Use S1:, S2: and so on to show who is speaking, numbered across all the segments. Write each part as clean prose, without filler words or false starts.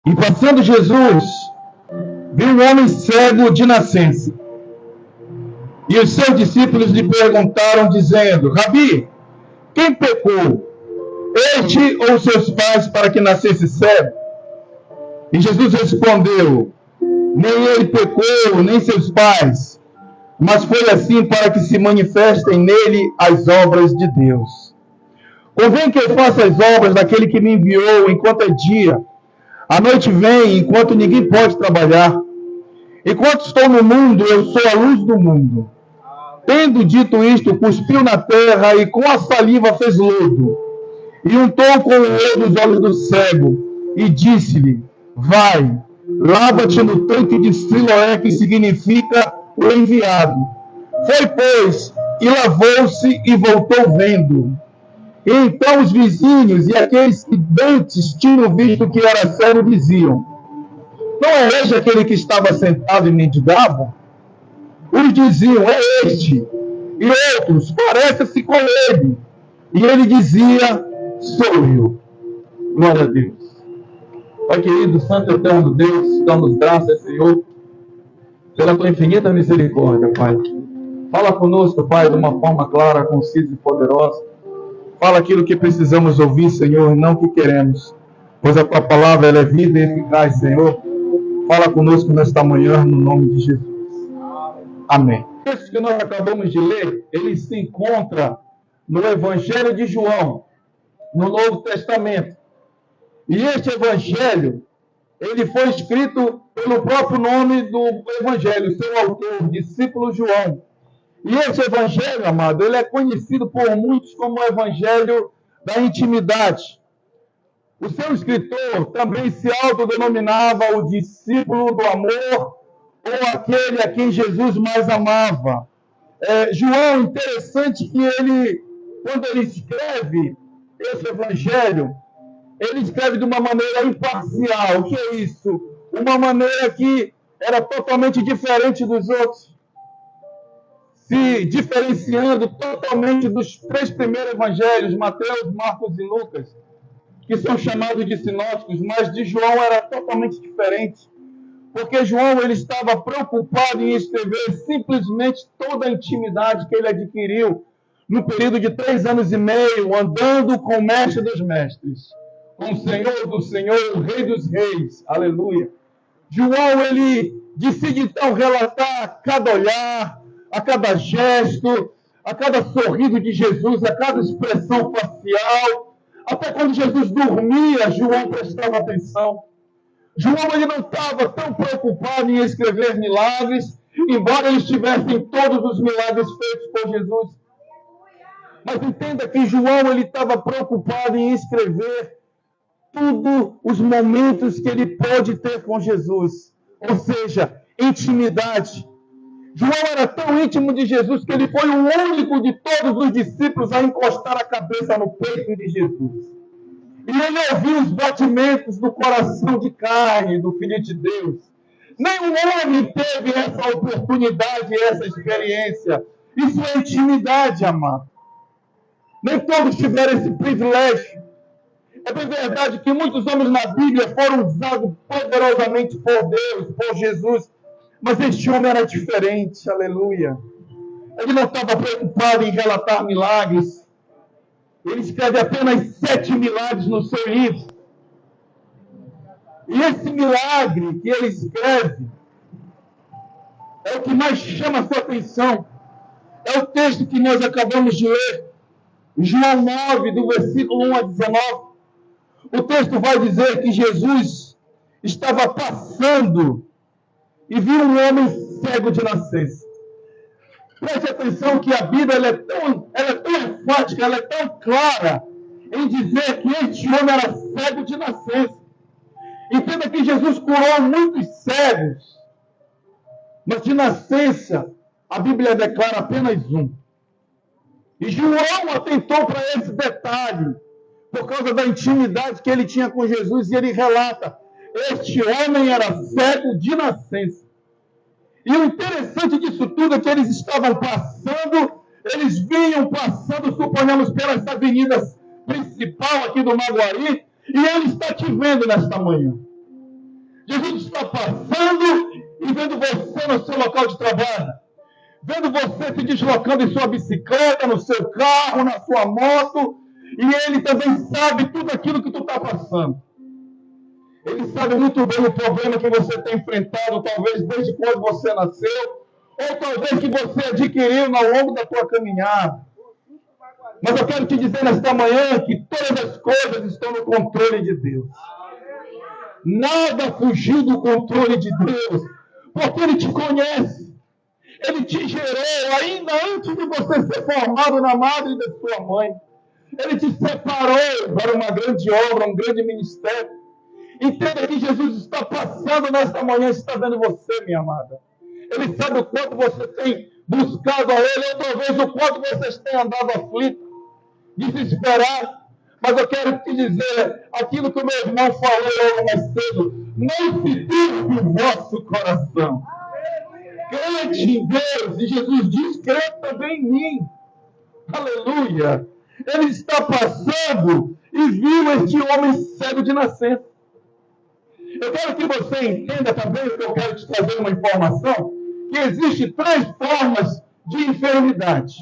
S1: E passando Jesus, viu um homem cego de nascença. E os seus discípulos lhe perguntaram, dizendo: Rabi, quem pecou, este ou seus pais, para que nascesse cego? E Jesus respondeu: nem ele pecou, nem seus pais, mas foi assim para que se manifestem nele as obras de Deus. Convém que eu faça as obras daquele que me enviou enquanto é dia. A noite vem enquanto ninguém pode trabalhar. Enquanto estou no mundo, eu sou a luz do mundo. Tendo dito isto, cuspiu na terra e com a saliva fez lodo. E untou com o lodo os olhos do cego e disse-lhe: vai, lava-te no tanque de Siloé, que significa o enviado. Foi, pois, e lavou-se e voltou vendo. E então os vizinhos e aqueles que antes tinham visto que era cego diziam: não é este aquele que estava sentado e mendigava? Uns diziam: é este. E outros: parece-se com ele. E ele dizia: sou eu. Glória a Deus. Pai querido, Santo Eterno Deus, damos graças, Senhor, pela tua infinita misericórdia, Pai. Fala conosco, Pai, de uma forma clara, concisa e poderosa. Fala aquilo que precisamos ouvir, Senhor, e não o que queremos. Pois a tua palavra ela é vida e eficaz, Senhor. Fala conosco nesta manhã, no nome de Jesus. Amém. O texto que nós acabamos de ler, ele se encontra no Evangelho de João, no Novo Testamento. E este Evangelho, ele foi escrito pelo próprio nome do Evangelho, seu autor, discípulo João. E esse Evangelho, amado, ele é conhecido por muitos como o Evangelho da intimidade. O seu escritor também se autodenominava o discípulo do amor, ou aquele a quem Jesus mais amava. João, interessante que ele, quando ele escreve esse Evangelho, ele escreve de uma maneira imparcial. O que é isso? Uma maneira que era totalmente diferente dos outros, se diferenciando totalmente dos três primeiros evangelhos, Mateus, Marcos e Lucas, que são chamados de sinóticos, mas de João era totalmente diferente, porque João ele estava preocupado em escrever simplesmente toda a intimidade que ele adquiriu no período de 3 anos e meio, andando com o mestre dos mestres, com o Senhor do Senhor, o Rei dos Reis, aleluia. João, ele decide então relatar cada olhar, a cada gesto, a cada sorriso de Jesus, a cada expressão facial. Até quando Jesus dormia, João prestava atenção. João ele não estava tão preocupado em escrever milagres, embora ele estivesse em todos os milagres feitos por Jesus. Mas entenda que João ele estava preocupado em escrever todos os momentos que ele pode ter com Jesus. Ou seja, intimidade. João era tão íntimo de Jesus que ele foi o único de todos os discípulos a encostar a cabeça no peito de Jesus. E ele ouviu os batimentos do coração de carne do Filho de Deus. Nenhum homem teve essa oportunidade, essa experiência. Isso é intimidade, amado. Nem todos tiveram esse privilégio. É bem verdade que muitos homens na Bíblia foram usados poderosamente por Deus, por Jesus. Mas este homem era diferente, aleluia. Ele não estava preocupado em relatar milagres. Ele escreve apenas 7 milagres no seu livro. E esse milagre que ele escreve é o que mais chama a sua atenção. É o texto que nós acabamos de ler. João 9, do versículo 1 a 19. O texto vai dizer que Jesus estava passando e viu um homem cego de nascença. Preste atenção que a Bíblia ela é tão enfática, ela é tão clara em dizer que este homem era cego de nascença. Entenda que Jesus curou muitos cegos, mas de nascença a Bíblia declara apenas um. E João atentou para esse detalhe, por causa da intimidade que ele tinha com Jesus, e ele relata: este homem era cego de nascença. E o interessante disso tudo é que eles estavam passando, eles vinham passando, suponhamos, pelas avenidas principal aqui do Maguari, e ele está te vendo nesta manhã. Jesus está passando e vendo você no seu local de trabalho. Vendo você se deslocando em sua bicicleta, no seu carro, na sua moto. E Ele também sabe tudo aquilo que tu está passando. Ele sabe muito bem o problema que você tem enfrentado, talvez desde quando você nasceu, ou talvez que você adquiriu ao longo da tua caminhada. Mas eu quero te dizer nesta manhã que todas as coisas estão no controle de Deus. Nada fugiu do controle de Deus, porque Ele te conhece. Ele te gerou ainda antes de você ser formado na madre da sua mãe. Ele te separou para uma grande obra, um grande ministério. Entenda que Jesus está passando nesta manhã, está vendo você, minha amada. Ele sabe o quanto você tem buscado a Ele, ou talvez o quanto vocês têm andado aflito, desesperado. Mas eu quero te dizer aquilo que o meu irmão falou logo mais cedo. Não se turbe o vosso coração. Crente em Deus, e Jesus diz, crê também em mim. Aleluia. Ele está passando e viu este homem cego de nascença. Eu quero que você entenda também, que eu quero te trazer uma informação, que existem 3 formas de enfermidade.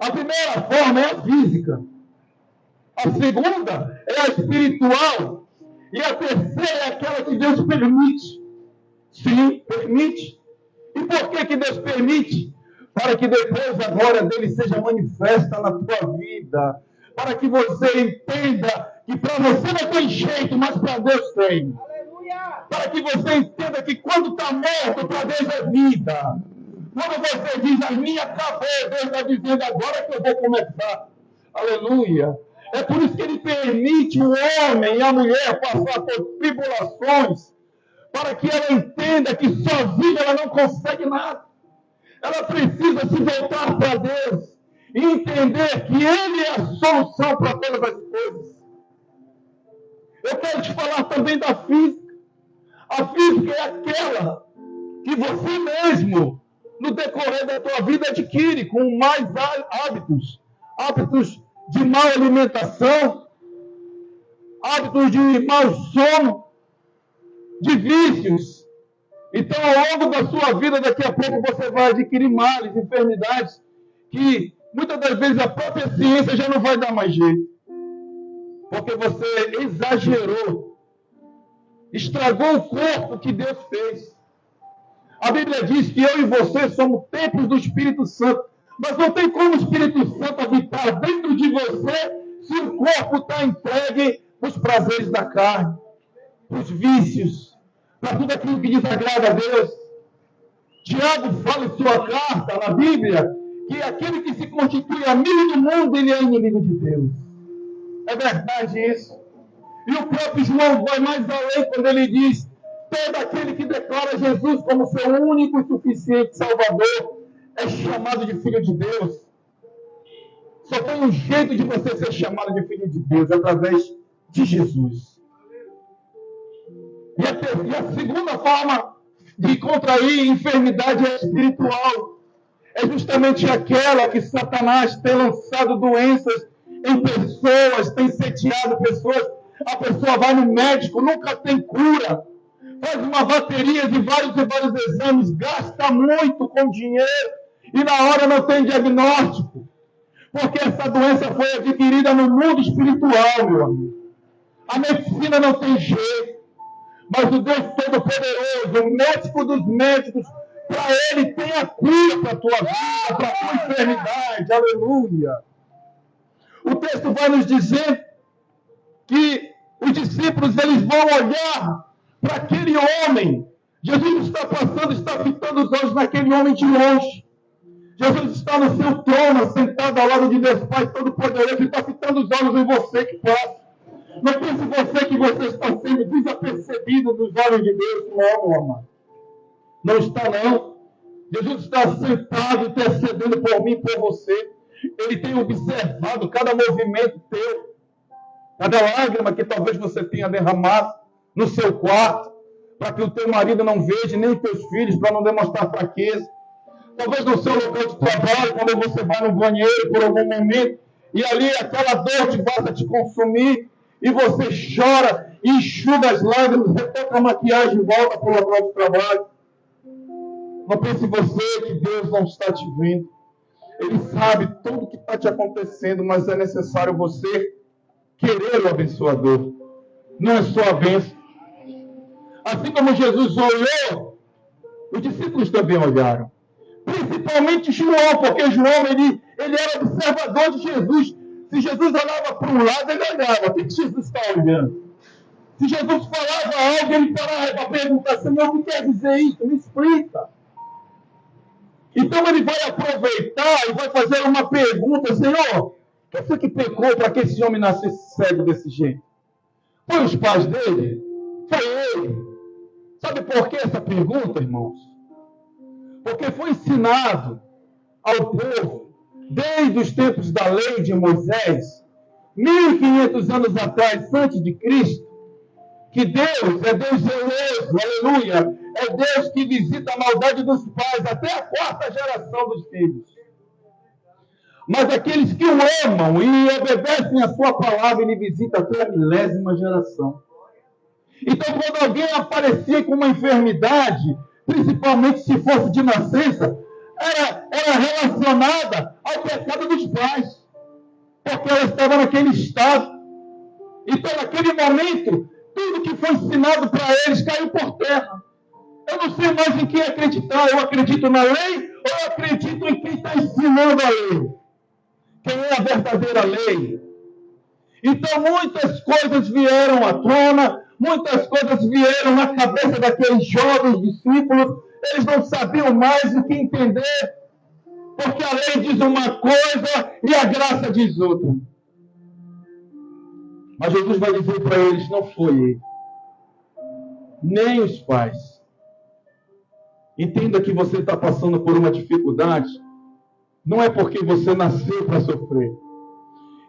S1: A primeira forma é a física. A segunda é a espiritual. E a terceira é aquela que Deus permite. Sim, permite. E por que Deus permite? Para que depois a glória dele seja manifesta na tua vida. Para que você entenda que para você não tem jeito, mas para Deus tem. Aleluia! Para que você entenda que quando está morto, para Deus é vida. Quando você diz, a minha acabou, Deus está dizendo, agora que eu vou começar. Aleluia! É por isso que ele permite o homem e a mulher passar por tribulações, para que ela entenda que sozinha ela não consegue nada. Ela precisa se voltar para Deus e entender que Ele é a solução para todas as coisas. Eu quero te falar também da física. A física é aquela que você mesmo, no decorrer da tua vida, adquire com mais hábitos. Hábitos de má alimentação, hábitos de mau sono, de vícios. Então, ao longo da sua vida, daqui a pouco você vai adquirir males, enfermidades, que muitas das vezes a própria ciência já não vai dar mais jeito. Porque você exagerou, estragou o corpo que Deus fez. A Bíblia diz que eu e você somos templos do Espírito Santo. Mas não tem como o Espírito Santo habitar dentro de você se o corpo está entregue para os prazeres da carne, para os vícios, para tudo aquilo que desagrada a Deus. Tiago fala em sua carta, na Bíblia, que aquele que se constitui amigo do mundo, ele é inimigo de Deus. É verdade isso. E o próprio João vai mais além quando ele diz, todo aquele que declara Jesus como seu único e suficiente Salvador é chamado de filho de Deus. Só tem um jeito de você ser chamado de filho de Deus, através de Jesus. E a segunda forma de contrair enfermidade espiritual é justamente aquela que Satanás tem lançado doenças em pessoas, tem sediado pessoas. A pessoa vai no médico, nunca tem cura. Faz uma bateria de vários e vários exames, gasta muito com dinheiro e na hora não tem diagnóstico. Porque essa doença foi adquirida no mundo espiritual, meu amigo. A medicina não tem jeito. Mas o Deus Todo-Poderoso, o médico dos médicos, para Ele tem a cura para a tua vida, para a tua enfermidade. Aleluia. O texto vai nos dizer que os discípulos eles vão olhar para aquele homem. Jesus está passando, está fitando os olhos naquele homem de longe. Jesus está no seu trono, sentado ao lado de Deus Pai Todo-Poderoso, e está fitando os olhos em você que passa. Não pense você que você está sendo desapercebido dos olhos de Deus, não, meu amado. Não está, não. Jesus está sentado, intercedendo por mim e por você. Ele tem observado cada movimento teu, cada lágrima que talvez você tenha derramado no seu quarto, para que o teu marido não veja, nem os teus filhos, para não demonstrar fraqueza. Talvez no seu local de trabalho, quando você vai no banheiro por algum momento, e ali aquela dor te basta te consumir, e você chora, enxuga as lágrimas, retoca a maquiagem e volta para o local de trabalho. Não pense você que Deus não está te vendo. Ele sabe tudo o que está te acontecendo, mas é necessário você querer o abençoador. Não é só a bênção. Assim como Jesus olhou, os discípulos também olharam. Principalmente João, porque João ele era observador de Jesus. Se Jesus olhava para um lado, ele olhava. O que Jesus está olhando? Se Jesus falava algo, ele parava para perguntar: Senhor, o que quer dizer isso? Me explica. Então ele vai aproveitar e vai fazer uma pergunta: Senhor, quem foi que pecou para que esse homem nascesse cego desse jeito? Foi os pais dele? Foi ele? Sabe por que essa pergunta, irmãos? Porque foi ensinado ao povo, desde os tempos da lei de Moisés, 1500 anos atrás, antes de Cristo, que Deus é Deus zeloso, aleluia, é Deus que visita a maldade dos pais até a 4ª geração dos filhos. Mas aqueles que o amam e obedecem a sua palavra, ele visita até a 1000ª geração. Então, quando alguém aparecia com uma enfermidade, principalmente se fosse de nascença, era relacionada ao pecado dos pais, porque ela estava naquele estado. Então, naquele momento, tudo que foi ensinado para eles caiu por terra. Eu não sei mais em quem acreditar. Eu acredito na lei ou eu acredito em quem está ensinando a lei? Quem é a verdadeira lei? Então, muitas coisas vieram à tona, muitas coisas vieram na cabeça daqueles jovens discípulos. Eles não sabiam mais o que entender, porque a lei diz uma coisa e a graça diz outra. Mas Jesus vai dizer para eles: não foi ele, nem os pais. Entenda que você está passando por uma dificuldade, não é porque você nasceu para sofrer.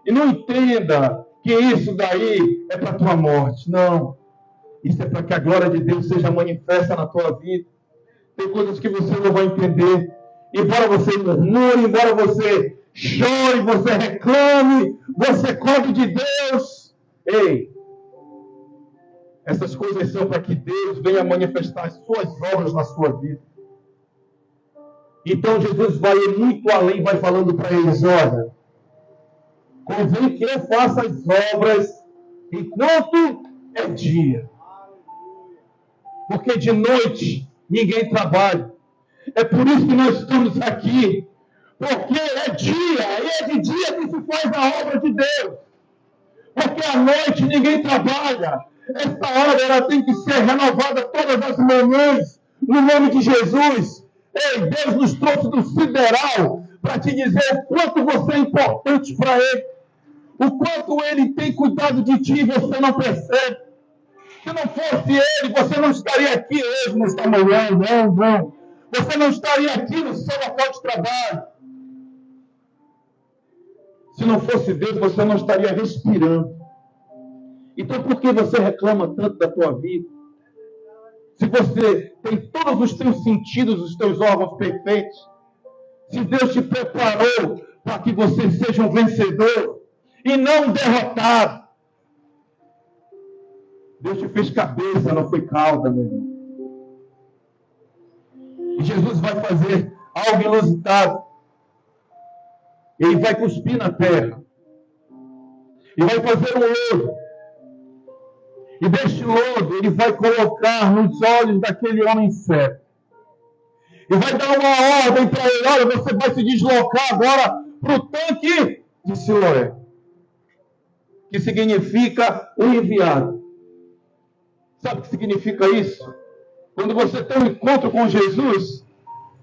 S1: E não entenda que isso daí é para a tua morte. Não. Isso é para que a glória de Deus seja manifesta na tua vida. Tem coisas que você não vai entender. Embora você murmure, embora você chore, você reclame, você cobre de Deus. Ei, essas coisas são para que Deus venha manifestar as suas obras na sua vida. Então Jesus vai muito além, vai falando para eles: olha, convém que eu faça as obras enquanto é dia. Porque de noite ninguém trabalha. É por isso que nós estamos aqui. Porque é dia, e é de dia que se faz a obra de Deus. Porque à noite ninguém trabalha. Essa obra ela tem que ser renovada todas as manhãs, no nome de Jesus. Ei, Deus nos trouxe do sideral para te dizer o quanto você é importante para Ele. O quanto Ele tem cuidado de ti e você não percebe. Se não fosse Ele, você não estaria aqui hoje, nesta manhã, não. Você não estaria aqui no seu local de trabalho. Se não fosse Deus, você não estaria respirando. Então, por que você reclama tanto da tua vida? Se você tem todos os teus sentidos, os teus órgãos perfeitos, se Deus te preparou para que você seja um vencedor e não um derrotado. Deus te fez cabeça, não foi cauda, meu irmão. E Jesus vai fazer algo inusitado. Ele vai cuspir na terra. E vai fazer um lodo. E deste lodo ele vai colocar nos olhos daquele homem cego. E vai dar uma ordem para ele: olha, você vai se deslocar agora para o tanque de Siloé. Que significa o enviado. Sabe o que significa isso? Quando você tem um encontro com Jesus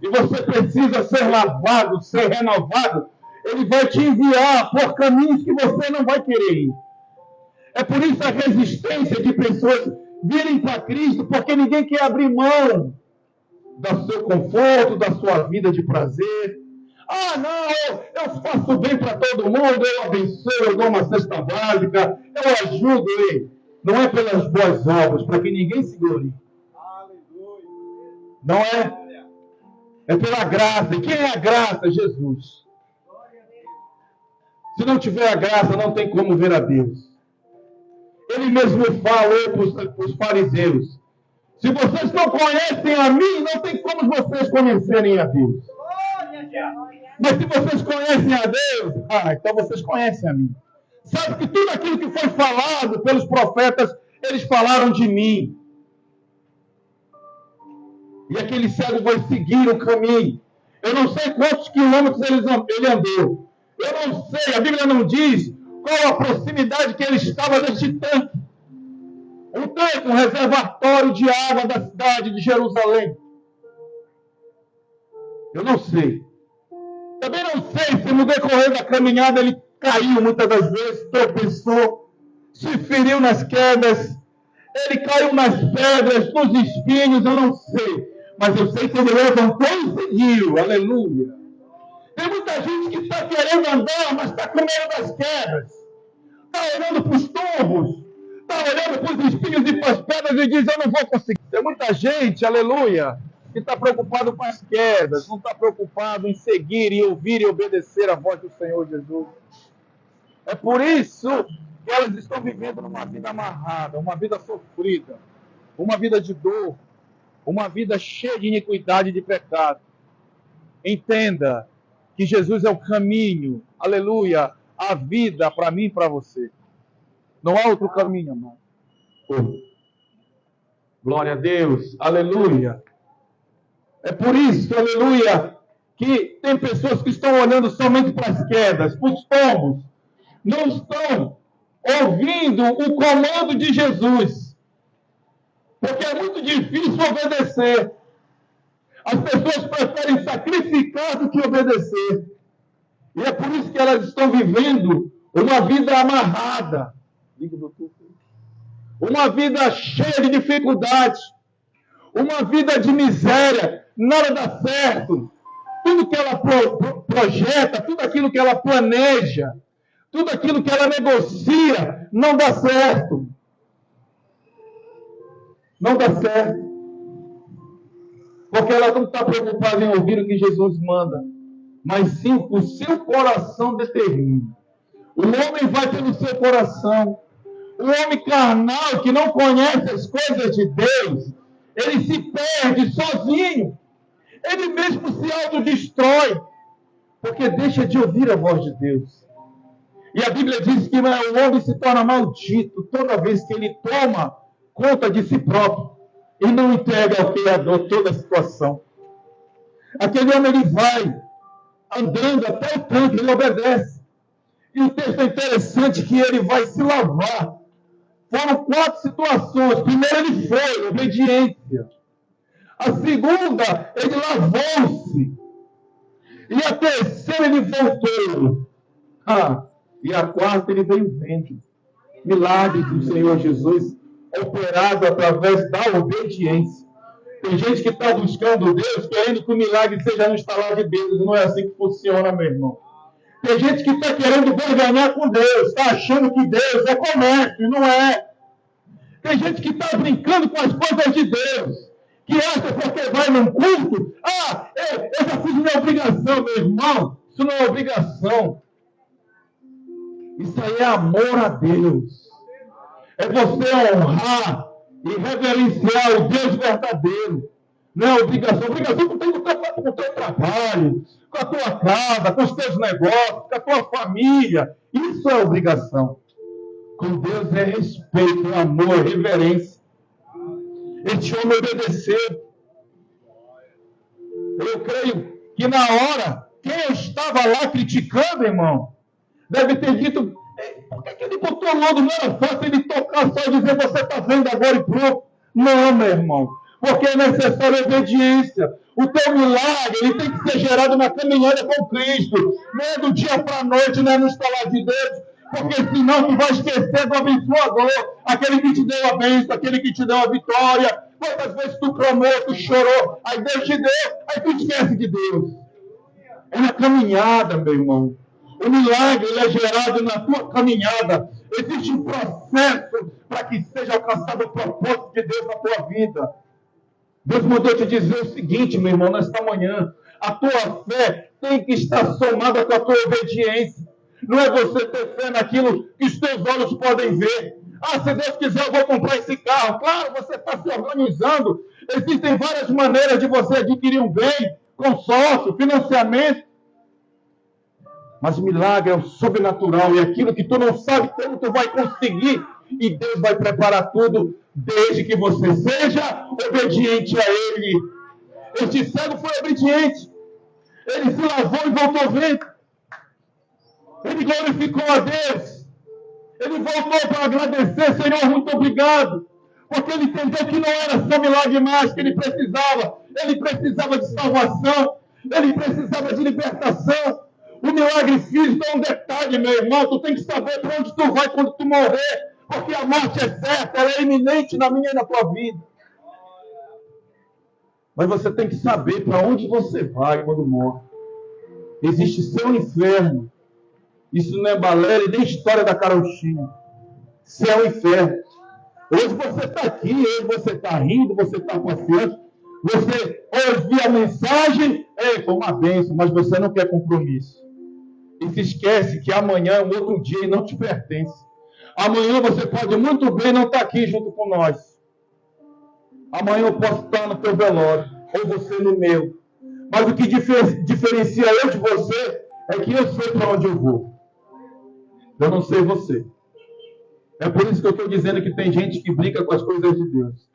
S1: e você precisa ser lavado, ser renovado, Ele vai te enviar por caminhos que você não vai querer ir. É por isso a resistência de pessoas virem para Cristo, porque ninguém quer abrir mão do seu conforto, da sua vida de prazer. Ah, não, eu faço bem para todo mundo, eu abençoo, eu dou uma cesta básica, eu ajudo ele. Não é pelas boas obras, para que ninguém se glorie. Não é? É pela graça. E quem é a graça? Jesus. Se não tiver a graça, não tem como ver a Deus. Ele mesmo falou para os fariseus: se vocês não conhecem a mim, não tem como vocês conhecerem a Deus. Mas se vocês conhecem a Deus, então vocês conhecem a mim. Sabe que tudo aquilo que foi falado pelos profetas, eles falaram de mim. E aquele cego vai seguir o caminho. Eu não sei quantos quilômetros ele andou. Eu não sei, a Bíblia não diz qual a proximidade que ele estava deste tanque. Um tanque, um reservatório de água da cidade de Jerusalém. Eu não sei. Também não sei se no decorrer da caminhada ele caiu muitas das vezes, tropeçou, se feriu nas quedas, ele caiu nas pedras, nos espinhos, eu não sei. Mas eu sei que ele levantou e seguiu, aleluia. Tem muita gente que está querendo andar, mas está com medo das quedas. Está olhando para os tombos, está olhando para os espinhos e para as pedras e diz, eu não vou conseguir. Tem muita gente, aleluia, que está preocupado com as quedas, não está preocupado em seguir e ouvir e obedecer a voz do Senhor Jesus. É por isso que elas estão vivendo numa vida amarrada, uma vida sofrida, uma vida de dor, uma vida cheia de iniquidade e de pecado. Entenda que Jesus é o caminho, aleluia, a vida para mim e para você. Não há outro caminho, amado. Glória a Deus, aleluia. É por isso, aleluia, que tem pessoas que estão olhando somente para as quedas, para os tombos. Não estão ouvindo o comando de Jesus. Porque é muito difícil obedecer. As pessoas preferem sacrificar do que obedecer. E é por isso que elas estão vivendo uma vida amarrada. Uma vida cheia de dificuldades. Uma vida de miséria. Nada dá certo. Tudo que ela projeta, tudo aquilo que ela planeja, tudo aquilo que ela negocia, não dá certo. Não dá certo. Porque ela não está preocupada em ouvir o que Jesus manda, mas sim o seu coração determina. O homem vai pelo seu coração. O homem carnal que não conhece as coisas de Deus, ele se perde sozinho. Ele mesmo se autodestrói, porque deixa de ouvir a voz de Deus. E a Bíblia diz que o homem se torna maldito toda vez que ele toma conta de si próprio e não entrega ao Criador toda a situação. Aquele homem, ele vai andando até o tanque, ele obedece. E o texto é interessante que ele vai se lavar. Foram 4 situações. Primeiro, ele foi, obediência. A segunda, ele lavou-se. E a terceira, ele voltou. E a quarta, ele veio vendo. Milagre do Senhor Jesus, operado através da obediência. Tem gente que está buscando Deus, querendo que o milagre seja no instalar de dedos. Não é assim que funciona, meu irmão. Tem gente que está querendo ganhar com Deus, está achando que Deus é comércio, e não é. Tem gente que está brincando com as coisas de Deus, que acha porque vai num culto, eu já fiz minha obrigação, meu irmão. Isso não é obrigação. Isso aí é amor a Deus. É você honrar e reverenciar o Deus verdadeiro. Não é obrigação. Obrigação tem com o teu trabalho, com a tua casa, com os teus negócios, com a tua família. Isso é obrigação. Com Deus é respeito, amor, reverência. Este homem obedeceu. Eu creio que na hora, quem estava lá criticando, irmão, deve ter dito, por que ele botou logo? Não era fácil ele tocar só e dizer, você está vendo agora e pronto. Não, meu irmão. Porque é necessária obediência. O teu milagre, ele tem que ser gerado na caminhada com Cristo. Não é do dia para a noite, não é no estalar de Deus. Porque senão tu vai esquecer do abençoador. Aquele que te deu a bênção, aquele que te deu a vitória. Quantas vezes tu clamou, tu chorou, aí Deus te deu, aí tu esquece de Deus. É na caminhada, meu irmão. O milagre ele é gerado na tua caminhada. Existe um processo para que seja alcançado o propósito de Deus na tua vida. Deus mandou te dizer o seguinte, meu irmão, nesta manhã. A tua fé tem que estar somada com a tua obediência. Não é você ter fé naquilo que os teus olhos podem ver. Ah, se Deus quiser, eu vou comprar esse carro. Claro, você está se organizando. Existem várias maneiras de você adquirir um bem, consórcio, financiamento. Mas milagre é o sobrenatural, é aquilo que tu não sabe como tu vai conseguir. E Deus vai preparar tudo, desde que você seja obediente a Ele. Este cego foi obediente. Ele se lavou e voltou vendo. Ele glorificou a Deus. Ele voltou para agradecer, Senhor, muito obrigado. Porque ele entendeu que não era só milagre mais que ele precisava. Ele precisava de salvação. Ele precisava de libertação. O milagre físico é um detalhe, meu irmão. Tu tem que saber para onde tu vai quando tu morrer. Porque a morte é certa, ela é iminente na minha e na tua vida. Mas você tem que saber para onde você vai quando morre. Existe céu e inferno. Isso não é balela e nem história da carochinha. Céu e inferno. Hoje você está aqui, hoje você está rindo, você está confiante. Você ouve a mensagem, foi uma bênção, mas você não quer compromisso. E se esquece que amanhã é um outro dia e não te pertence. Amanhã você pode muito bem não estar aqui junto com nós. Amanhã eu posso estar no teu velório, ou você no meu. Mas o que diferencia eu de você é que eu sei para onde eu vou. Eu não sei você. É por isso que eu estou dizendo que tem gente que brinca com as coisas de Deus.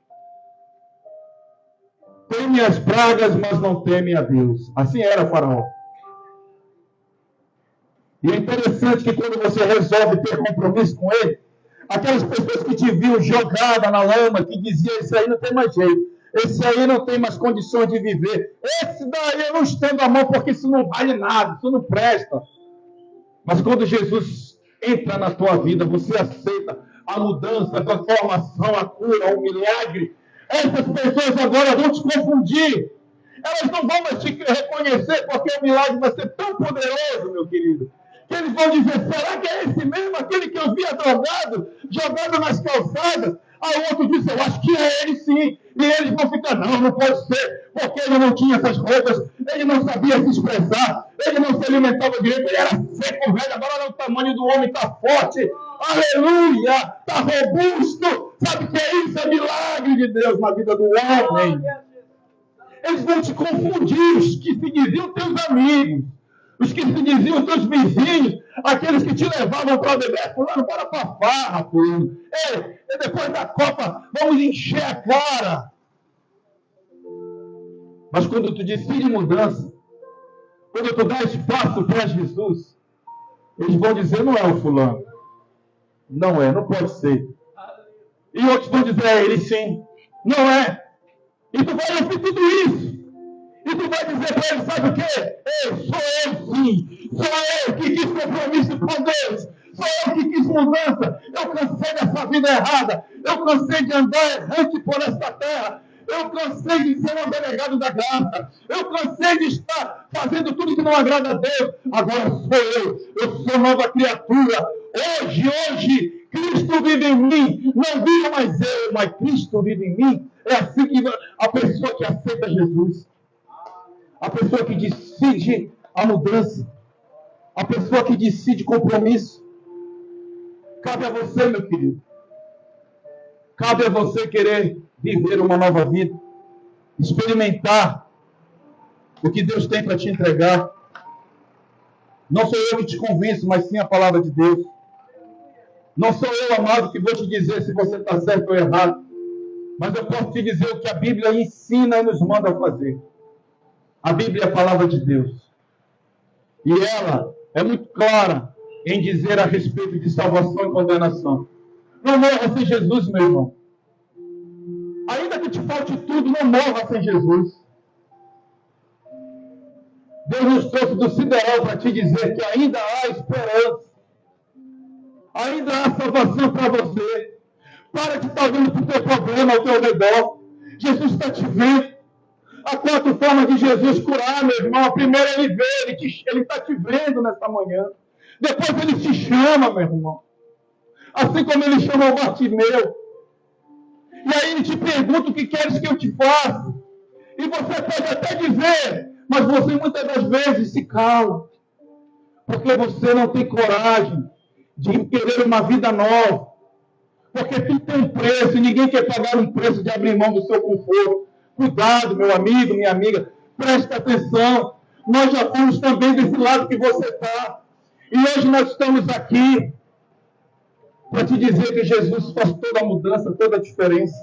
S1: Teme as pragas, mas não teme a Deus. Assim era Faraó. E é interessante que quando você resolve ter compromisso com ele, aquelas pessoas que te viam jogada na lama, que diziam, esse aí não tem mais jeito, esse aí não tem mais condições de viver, esse daí eu não estendo a mão porque isso não vale nada, isso não presta. Mas quando Jesus entra na tua vida, você aceita a mudança, a transformação, a cura, o milagre. Essas pessoas agora vão te confundir. Elas não vão mais te reconhecer porque o milagre vai ser tão poderoso, meu querido, que eles vão dizer, será que é esse mesmo, aquele que eu via drogado, jogado nas calçadas? Aí o outro disse, eu acho que é ele sim. E eles vão ficar, não pode ser, porque ele não tinha essas roupas, ele não sabia se expressar, ele não se alimentava direito, ele era seco, velho, agora olha o tamanho do homem, está forte, aleluia, está robusto. Sabe o que é isso? É milagre de Deus na vida do homem. Eles vão te confundir, os que se diziam teus amigos, os que se diziam teus vizinhos, aqueles que te levavam para beber, fulano, bora para a farra, fulano. E depois da Copa, vamos encher a cara. Mas quando tu decide mudança, quando tu dá espaço para Jesus, eles vão dizer, não é o fulano. Não é, não pode ser. E outros vão dizer, é ele sim. Não é. E tu vai ouvir tudo isso. E tu vai dizer para ele, sabe o quê? Sou eu sim. Sou eu que quis compromisso com Deus. Sou eu que quis mudança. Eu cansei dessa vida errada. Eu cansei de andar errante por esta terra. Eu cansei de ser um delegado da graça. Eu cansei de estar fazendo tudo que não agrada a Deus. Agora sou eu. Eu sou nova criatura. Hoje, Cristo vive em mim. Não vivo mais eu, mas Cristo vive em mim. É assim que a pessoa que aceita Jesus, a pessoa que decide a mudança, a pessoa que decide compromisso. Cabe a você, meu querido. Cabe a você querer viver uma nova vida, experimentar o que Deus tem para te entregar. Não sou eu que te convenço, mas sim a palavra de Deus. Não sou eu, amado, que vou te dizer se você está certo ou errado, mas eu posso te dizer o que a Bíblia ensina e nos manda fazer. A Bíblia é a palavra de Deus. E ela é muito clara em dizer a respeito de salvação e condenação. Não morra sem Jesus, meu irmão. Ainda que te falte tudo, não morra sem Jesus. Deus nos trouxe do sideral para te dizer que ainda há esperança. Ainda há salvação para você. Para de estar vendo o teu problema ao teu redor. Jesus está te vendo. Há 4 formas de Jesus curar, meu irmão. A primeira ele vê, ele está te vendo nesta manhã. Depois ele te chama, meu irmão. Assim como ele chamou o Bartimeu. E aí ele te pergunta o que queres que eu te faça. E você pode até dizer, mas você muitas das vezes se cala. Porque você não tem coragem de querer uma vida nova. Porque tudo tem um preço e ninguém quer pagar um preço de abrir mão do seu conforto. Cuidado, meu amigo, minha amiga, preste atenção. Nós já fomos também desse lado que você está. E hoje nós estamos aqui para te dizer que Jesus faz toda a mudança, toda a diferença.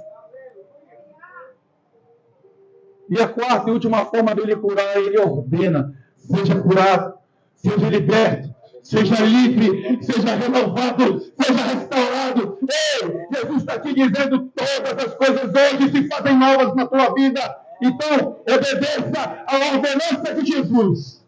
S1: E a quarta e última forma dele curar, ele ordena: seja curado, seja liberto, seja livre, seja renovado, seja restaurado. Ei, Jesus está te dizendo: todas as coisas hoje se fazem novas na tua vida. Então, obedeça à ordenança de Jesus.